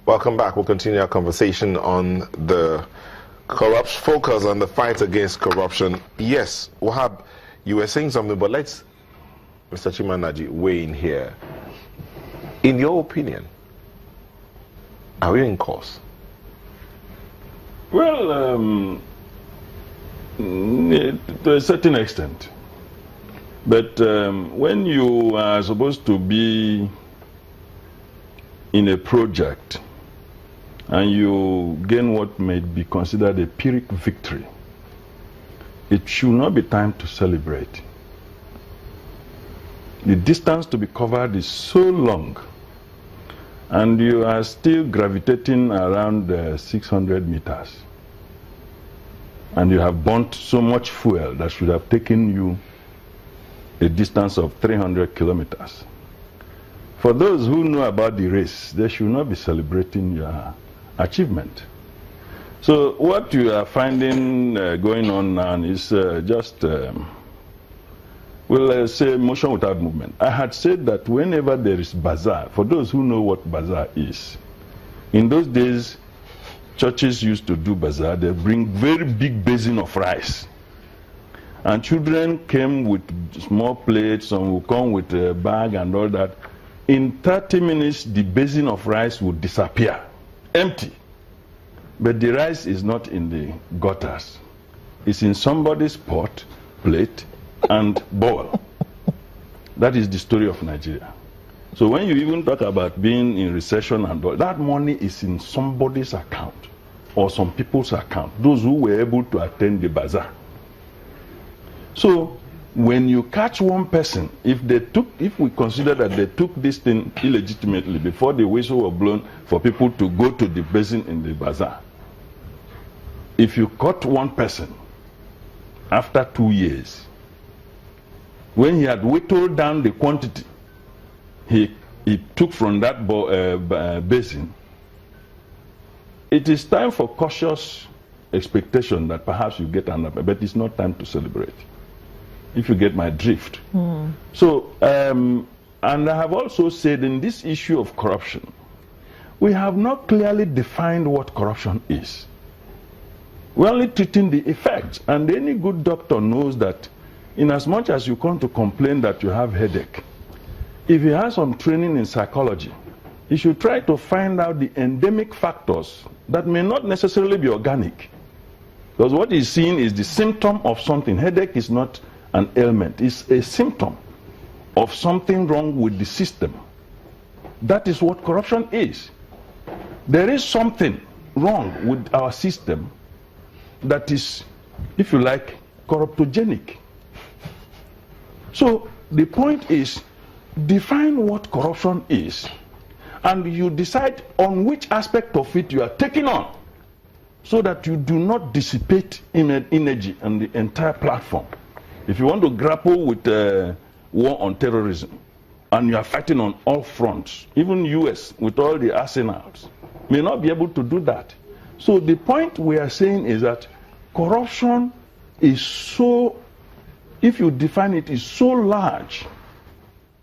Welcome back. We'll continue our conversation on the corruption, focus on the fight against corruption. Yes, Wahab, you were saying something, but let's, Mr. Chimanaji, weigh in here. In your opinion, are we in course? Well, to a certain extent. But when you are supposed to be in a project and you gain what may be considered a Pyrrhic victory, it should not be time to celebrate. The distance to be covered is so long, and you are still gravitating around 600 meters. And you have burnt so much fuel that should have taken you a distance of 300 kilometers. For those who know about the race, they should not be celebrating your achievement. So what you are finding going on now is just, we'll say, motion without movement. I had said that whenever there is bazaar, for those who know what bazaar is, in those days, churches used to do bazaar. They bring very big basin of rice. And children came with small plates, some will come with a bag and all that. In 30 minutes, the basin of rice would disappear, empty. But the rice is not in the gutters. It's in somebody's pot, plate, and bowl. That is the story of Nigeria. So when you even talk about being in recession and all, that money is in somebody's account or some people's account, those who were able to attend the bazaar. So when you catch one person, if we consider that they took this thing illegitimately before the whistle was blown for people to go to the basin in the bazaar, if you caught one person after 2 years, when he had whittled down the quantity he took from that basin, it is time for cautious expectation that perhaps you get another, but it's not time to celebrate, if you get my drift. So, and I have also said in this issue of corruption, we have not clearly defined what corruption is. We're only treating the effects, and any good doctor knows that in as much as you come to complain that you have headache, if you have some training in psychology, you should try to find out the endemic factors that may not necessarily be organic. Because what he's seeing is the symptom of something. Headache is not an ailment, it's a symptom of something wrong with the system. That is what corruption is. There is something wrong with our system that is, if you like, corruptogenic. So the point is, define what corruption is, and you decide on which aspect of it you are taking on, so that you do not dissipate energy on the entire platform. If you want to grapple with war on terrorism, and you are fighting on all fronts, even US with all the arsenals may not be able to do that. So the point we are saying is that corruption is so, if you define it, is so large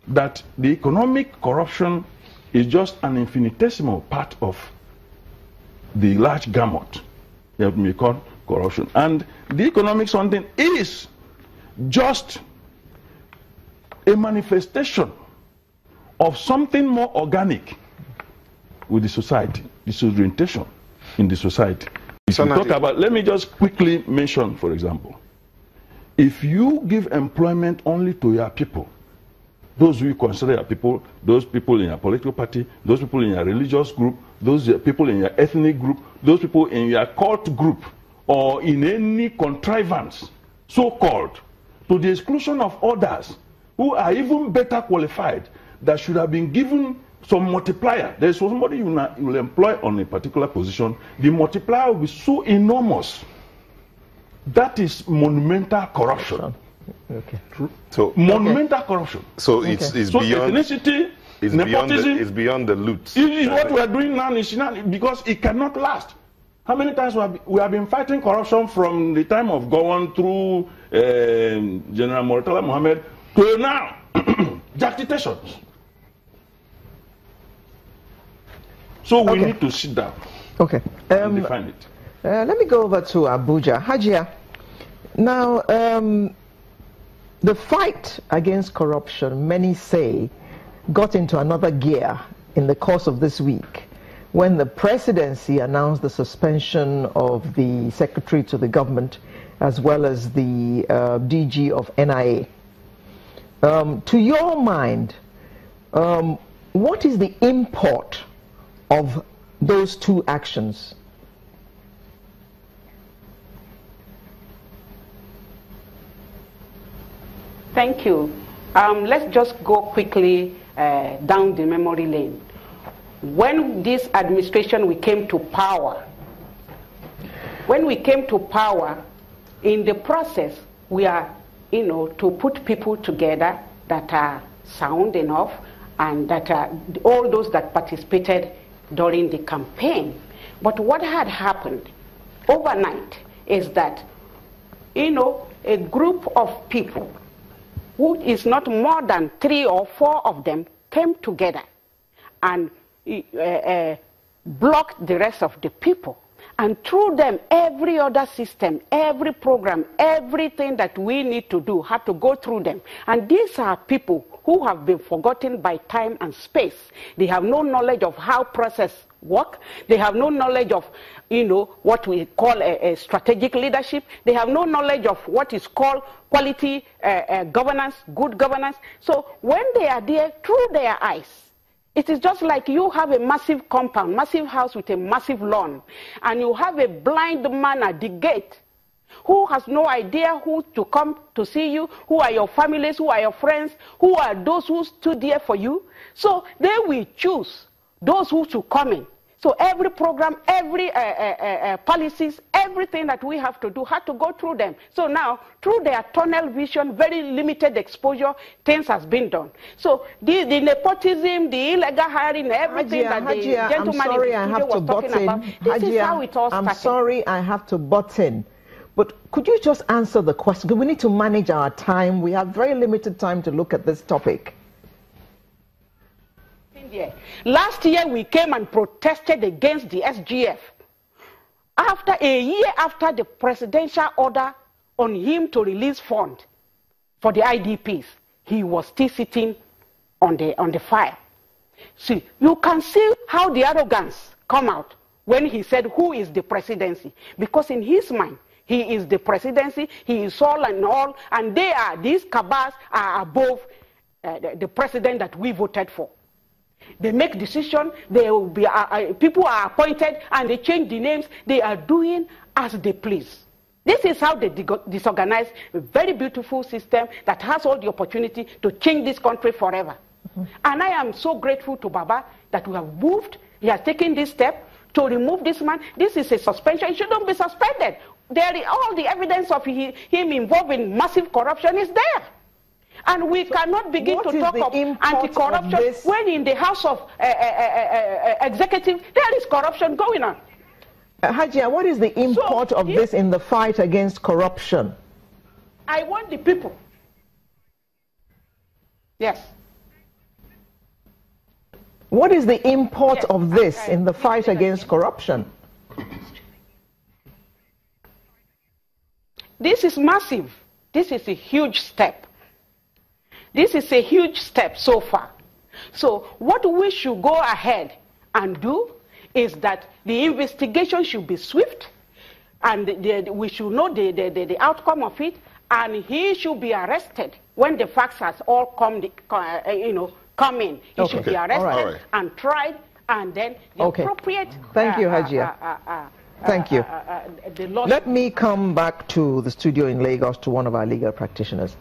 that the economic corruption is just an infinitesimal part of the large gamut that we call corruption. And the economic something is just a manifestation of something more organic with the society, this orientation in the society. If you talk about, let me just quickly mention, for example, if you give employment only to your people, those who you consider your people, those people in your political party, those people in your religious group, those people in your ethnic group, those people in your cult group, or in any contrivance, so-called, to the exclusion of others who are even better qualified, that should have been given some multiplier. There's somebody you will employ on a particular position, the multiplier will be so enormous. That is monumental corruption. Okay. So monumental corruption. So it's So beyond ethnicity, nepotism. It's beyond the loot. What we are doing now is because it cannot last. How many times we have been fighting corruption from the time of Gowon through General Murtala Mohammed to now? Jactitations. So we need to sit down and define it. Let me go over to Abuja. Hajia, now the fight against corruption, many say, got into another gear in the course of this week when the presidency announced the suspension of the secretary to the government as well as the DG of NIA. To your mind, what is the import of those two actions? Thank you. Let's just go quickly down the memory lane. When this administration we came to power, in the process, we are, to put people together that are sound enough and that are all those that participated during the campaign. But what had happened overnight is that, a group of people who is not more than 3 or 4 of them came together and blocked the rest of the people. And through them, every other system, every program, everything that we need to do had to go through them. And these are people who have been forgotten by time and space. They have no knowledge of how process work. They have no knowledge of, what we call a strategic leadership. They have no knowledge of what is called quality governance, good governance. So when they are there, through their eyes, it is just like you have a massive compound, massive house with a massive lawn, and you have a blind man at the gate who has no idea who to come to see you, who are your families, who are your friends, who are those who stood there for you. So they will choose those who should come in. So every program, every policies, everything that we have to do had to go through them. So now, through their tunnel vision, very limited exposure, things has been done. So the nepotism, the illegal hiring, everything that the gentleman in the studio was talking about, this is how it all started. I'm sorry, I have to butt in. But could you just answer the question? We need to manage our time. We have very limited time to look at this topic. Last year we came and protested against the SGF. After a year after the presidential order on him to release funds for the IDPs, he was still sitting on the file. See, you can see how the arrogance come out when he said, who is the presidency? Because in his mind, he is the presidency, he is all and all, and these cabals are above the president that we voted for. They make decisions, people are appointed, and they change the names. They are doing as they please. This is how they disorganize a very beautiful system that has all the opportunity to change this country forever. And I am so grateful to Baba that we have moved. He has taken this step to remove this man. This is a suspension. He shouldn't be suspended. All the evidence of him involved in massive corruption is there. And we cannot begin to talk of anti-corruption when in the House of Executive there is corruption going on. Hajia, what is the import of this in the fight against corruption? I want the people. Yes. What is the import of this in the fight against corruption? This is massive. This is a huge step. This is a huge step so far. So what we should go ahead and do is that the investigation should be swift, and we should know the outcome of it, and he should be arrested when the facts has all come in. He should be arrested and tried, and then the appropriate. Thank you, Hajia. Thank you. Let me come back to the studio in Lagos to one of our legal practitioners.